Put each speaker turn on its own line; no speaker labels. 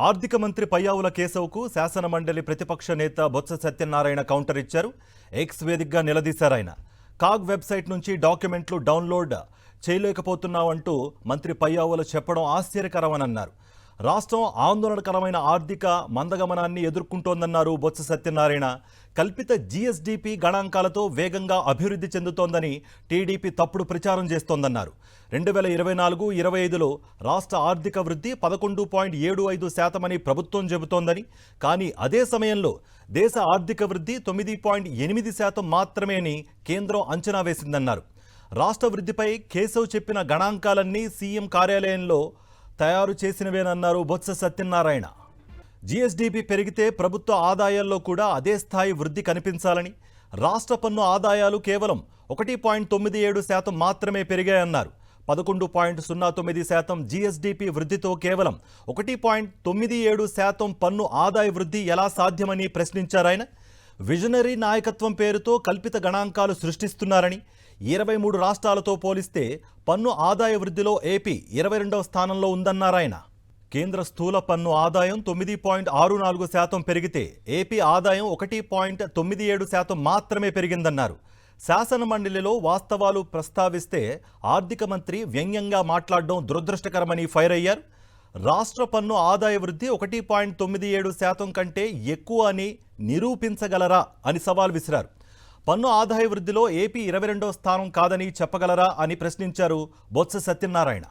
ఆర్థిక మంత్రి పయ్యావుల కేశవ్కు శాసనమండలి ప్రతిపక్ష నేత బొత్స సత్యనారాయణ కౌంటర్ ఇచ్చారు. ఎక్స్ వేదికగా నిలదీశారాయన. కాగ్ వెబ్సైట్ నుంచి డాక్యుమెంట్లు డౌన్లోడ్ చేయలేకపోతున్నామంటూ మంత్రి పయ్యావుల చెప్పడం ఆశ్చర్యకరమని అన్నారు. రాష్ట్రం ఆందోళనకరమైన ఆర్థిక మందగమనాన్ని ఎదుర్కొంటోందన్నారు బొత్స సత్యనారాయణ. కల్పిత జీఎస్డీపీ గణాంకాలతో వేగంగా అభివృద్ధి చెందుతోందని టీడీపీ తప్పుడు ప్రచారం చేస్తోందన్నారు. 2024-25లో రాష్ట్ర ఆర్థిక వృద్ధి 11.75% అని ప్రభుత్వం చెబుతోందని, కానీ అదే సమయంలో దేశ ఆర్థిక వృద్ధి 9.8% మాత్రమే అని కేంద్రం అంచనా వేసిందన్నారు. రాష్ట్ర వృద్ధిపై కేశవ్ చెప్పిన గణాంకాలన్నీ సీఎం కార్యాలయంలో తయారు చేసినవేనన్నారు బొత్స సత్యనారాయణ. జీఎస్డీపీ పెరిగితే ప్రభుత్వ ఆదాయాల్లో కూడా అదే స్థాయి వృద్ధి కనిపించాలని, రాష్ట్ర పన్ను ఆదాయాలు కేవలం 1.97% మాత్రమే పెరిగాయన్నారు. 11.09% జీఎస్డీపీ వృద్ధితో కేవలం 1.97% పన్ను ఆదాయ వృద్ధి ఎలా సాధ్యమని ప్రశ్నించారాయన. విజనరీ నాయకత్వం పేరుతో కల్పిత గణాంకాలు సృష్టిస్తున్నారని, 23 రాష్ట్రాలతో పోలిస్తే పన్ను ఆదాయ వృద్ధిలో ఏపీ 22వ స్థానంలో ఉందన్నారాయన. కేంద్ర స్థూల పన్ను ఆదాయం 9.64% పెరిగితే ఏపీ ఆదాయం 1.97% మాత్రమే పెరిగిందన్నారు. శాసనమండలిలో వాస్తవాలు ప్రస్తావిస్తే ఆర్థిక మంత్రి వ్యంగ్యంగా మాట్లాడడం దురదృష్టకరమని ఫైర్ అయ్యారు. రాష్ట్ర పన్ను ఆదాయ వృద్ధి 1.97% కంటే ఎక్కువ అని నిరూపించగలరా అని సవాల్ విసిరారు. పన్ను ఆదాయ వృద్ధిలో ఏపీ 22వ స్థానం కాదని చెప్పగలరా అని ప్రశ్నించారు బొత్స సత్యనారాయణ.